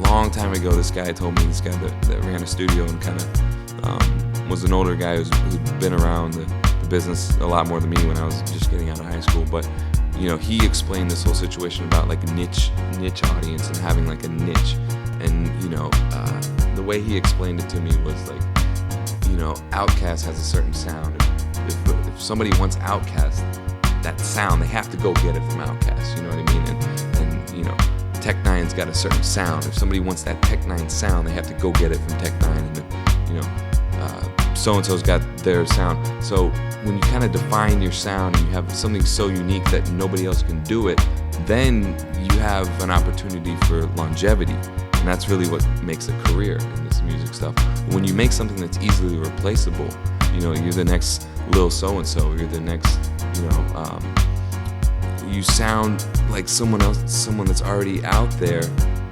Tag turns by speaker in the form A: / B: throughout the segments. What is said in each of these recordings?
A: long time ago, this guy told me, this guy that ran a studio and kind of was an older guy who'd been around the business a lot more than me when I was just getting out of high school. But he explained this whole situation about like a niche audience and having like a niche. And the way he explained it to me was like, Outkast has a certain sound. If somebody wants Outkast, that sound, they have to go get it from Outkast. You know what I mean? And Tech-Nine's got a certain sound. If somebody wants that Tech-Nine sound, they have to go get it from Tech-Nine. And so-and-so's got their sound. So when you kind of define your sound and you have something so unique that nobody else can do it, then you have an opportunity for longevity. And that's really what makes a career in this music stuff. When you make something that's easily replaceable, you're the next Lil so-and-so, you're the next, you sound like someone else, someone that's already out there,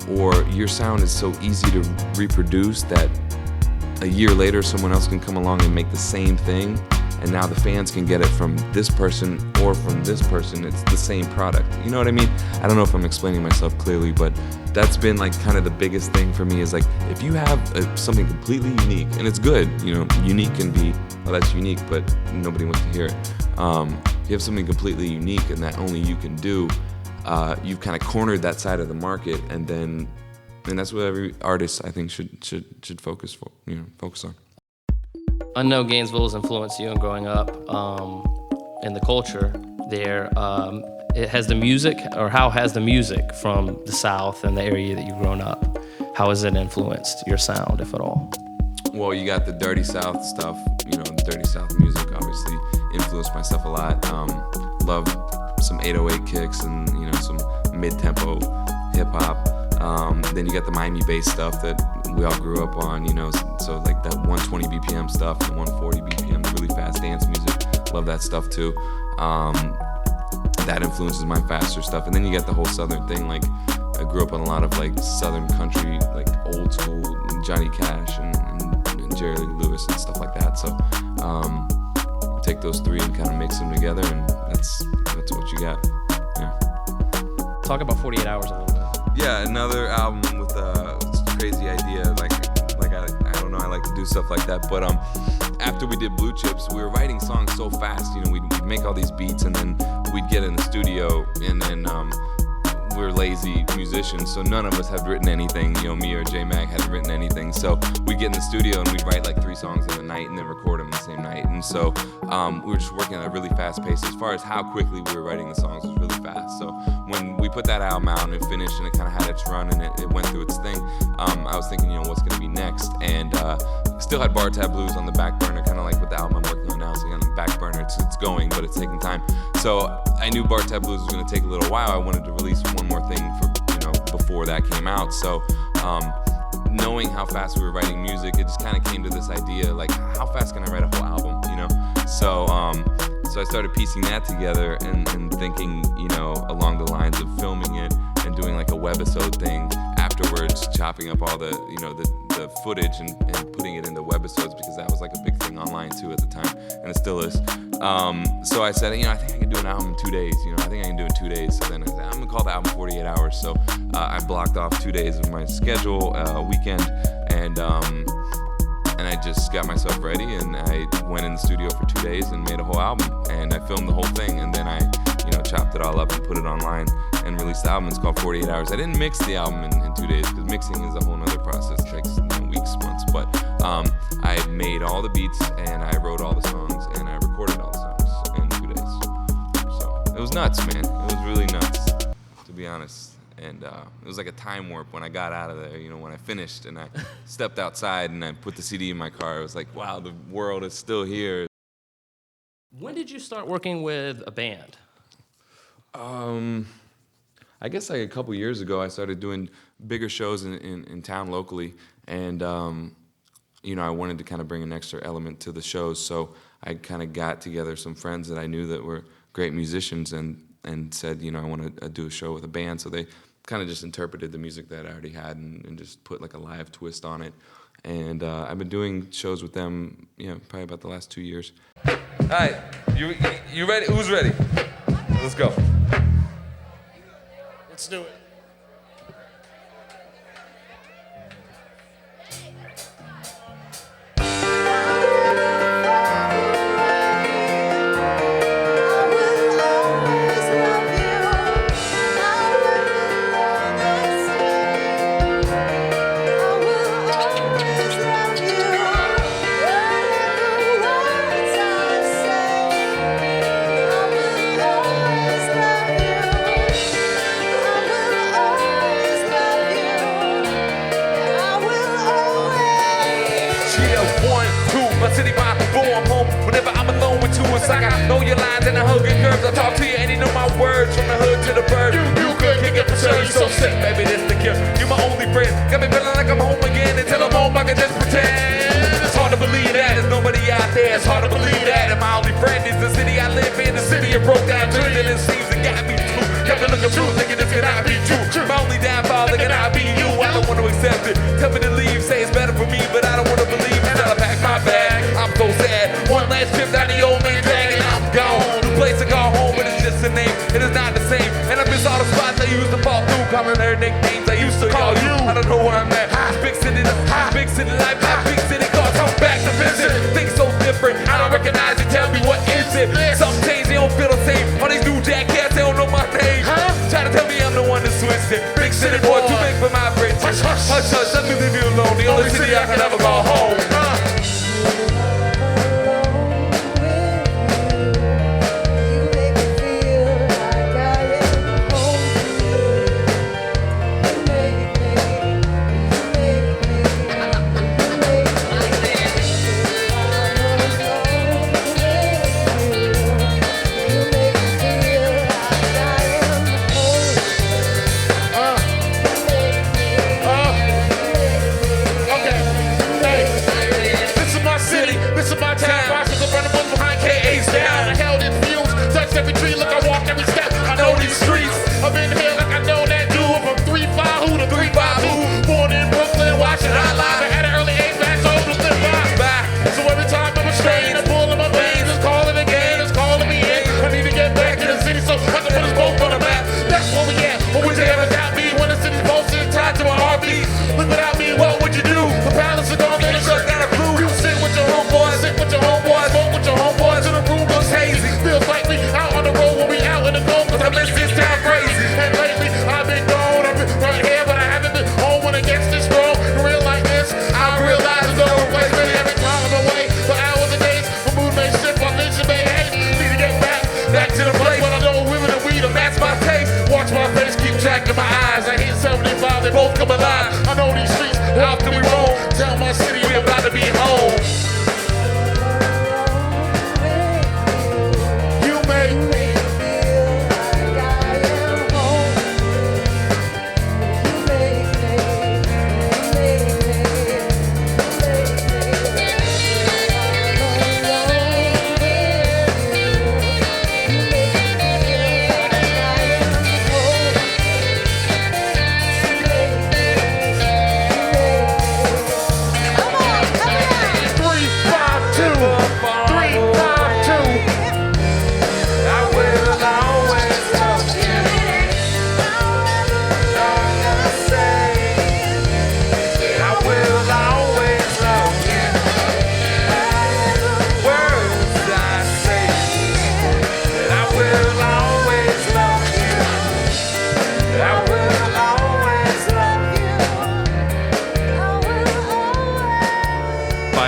A: or your sound is so easy to reproduce that a year later someone else can come along and make the same thing, and now the fans can get it from this person or from this person. It's the same product. You know what I mean? I don't know if I'm explaining myself clearly, but that's been like kind of the biggest thing for me is like, if you have something completely unique, and it's good, unique can be, oh, that's unique, but nobody wants to hear it. If you have something completely unique and that only you can do, you've kind of cornered that side of the market, and that's what every artist, I think, should focus on.
B: I know Gainesville's influenced you in growing up in the culture there. Has the music, or how has the music from the South and the area that you've grown up, how has it influenced your sound, if at all?
A: Well, you got the Dirty South stuff, the Dirty South music obviously influenced my stuff a lot. Love some 808 kicks and, some mid-tempo hip-hop. Then you got the Miami bass stuff that we all grew up on, so like that 120 BPM stuff and 140 BPM, really fast dance music. Love that stuff too. That influences my faster stuff. And then you get the whole Southern thing. Like I grew up on a lot of like Southern country, like old school Johnny Cash and Jerry Lee Lewis and stuff like that. So take those three and kind of mix them together, and that's what you got. Yeah.
B: Talk about 48 Hours a little bit.
A: Yeah, another album with a crazy idea. Like I don't know, I like to do stuff like that. But after we did Blue Chips, we were writing songs so fast. We'd make all these beats, and then we'd get in the studio, and then we were lazy musicians, so none of us had written anything. Me or J Mag hadn't written anything. So we'd get in the studio and we'd write like 3 songs in a night, and then record them the same night. And so we were just working at a really fast pace. As far as how quickly we were writing the songs was really fast. So when we put that album out and it finished and it kind of had its run and it went through its thing, I was thinking, what's going to be next? And still had Bar Tab Blues on the back burner, kind of like with the album I'm working on now. So on the back burner, it's going, but it's taking time. So I knew Bar Tab Blues was going to take a little while. I wanted to release one more thing for before that came out. So knowing how fast we were writing music, it just kind of came to this idea, like, how fast can I write a whole album? So I started piecing that together and thinking, along the lines of filming it and doing like a webisode thing afterwards, chopping up all the footage and putting it into webisodes, because that was like a big thing online too at the time, and it still is. So I said, I think I can do an album in 2 days. I think I can do it in 2 days. So then I said, I'm gonna call the album 48 Hours. So I blocked off 2 days of my schedule, weekend, and I just got myself ready, and I went in the studio for 2 days and made a whole album, and I filmed the whole thing, and then I chopped it all up and put it online and released the album. It's called 48 Hours. I didn't mix the album in 2 days, because mixing is a whole other process. It takes weeks, months, but I made all the beats, and I wrote all the songs, and I recorded all the songs in 2 days. So it was nuts, man. It was really nuts, to be honest. And it was like a time warp when I got out of there, when I finished and I stepped outside and I put the CD in my car. I was like, wow, the world is still here.
B: When did you start working with a band?
A: I guess like a couple years ago, I started doing bigger shows in town locally. And, I wanted to kind of bring an extra element to the shows. So I kind of got together some friends that I knew that were great musicians and said, I want to do a show with a band. So they kind of just interpreted the music that I already had and just put like a live twist on it. And I've been doing shows with them, probably about the last 2 years. All right, you ready? Who's ready? Let's go.
B: Let's do it.
A: father, can I be you? I don't want to accept it. Tell me to leave, say it's better for me, but I don't want to believe. And I pack my bag, I'm so sad. One last trip down the old main drag and I'm gone. New place to call home, but it's just a name. It is not the same. And I miss all the spots I used to fall through. Calling her nicknames I used to call you. I don't know where I'm at. Big city life, my big city car. Come back to visit. Things so different. I don't recognize it. Tell me what is it? Something changed, they don't feel the same. All these new jackets, they don't know my name. Try to tell me I'm the one that switched it. Big city boy, too big for my britches. Hush, hush, let me leave you alone. The only city I can ever call home. Every tree, look, I walk every step. I know these streets. I've been here like I know that dude from 3-5 who to 3-5 who. Born in Brooklyn, watching Hotline. At an early age, back home to live by. So every time I'm a strain, I'm pulling my veins. It's calling again, it's calling me in. I need to get back to the city, so I can put us both on the map. That's where we at. But would you ever doubt me when the city's posted tied to an RV? Look without me, what would you do? The palace is gone, then the shut got a blue. You sit with your homeboys, sit with your homeboys, smoke with your homeboys, till the room looks hazy. Feels like we out on the road when we out in the cold, cause I miss this town crazy. And lately, I've been gone, I've been right here, but I haven't been home when it gets this strong. In real like this, I realize there's no replacement every time I'm away. For hours and days, my mood may shift, my vision may hate. Need to get back to the place, but I know women and weed, and that's my taste. Watch my face, keep track of my eyes. I hit 75, they both come alive. I know these streets, how can we roam? Tell my city we're about to be home.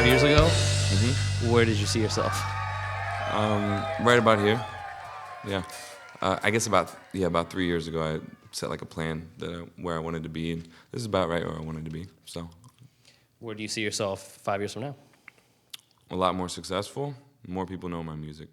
B: Years ago, where did you see yourself?
A: Right about here. Yeah, I guess about 3 years ago, I set like a plan where I wanted to be, and this is about right where I wanted to be. So,
B: where do you see yourself 5 years from now?
A: A lot more successful. More people know my music.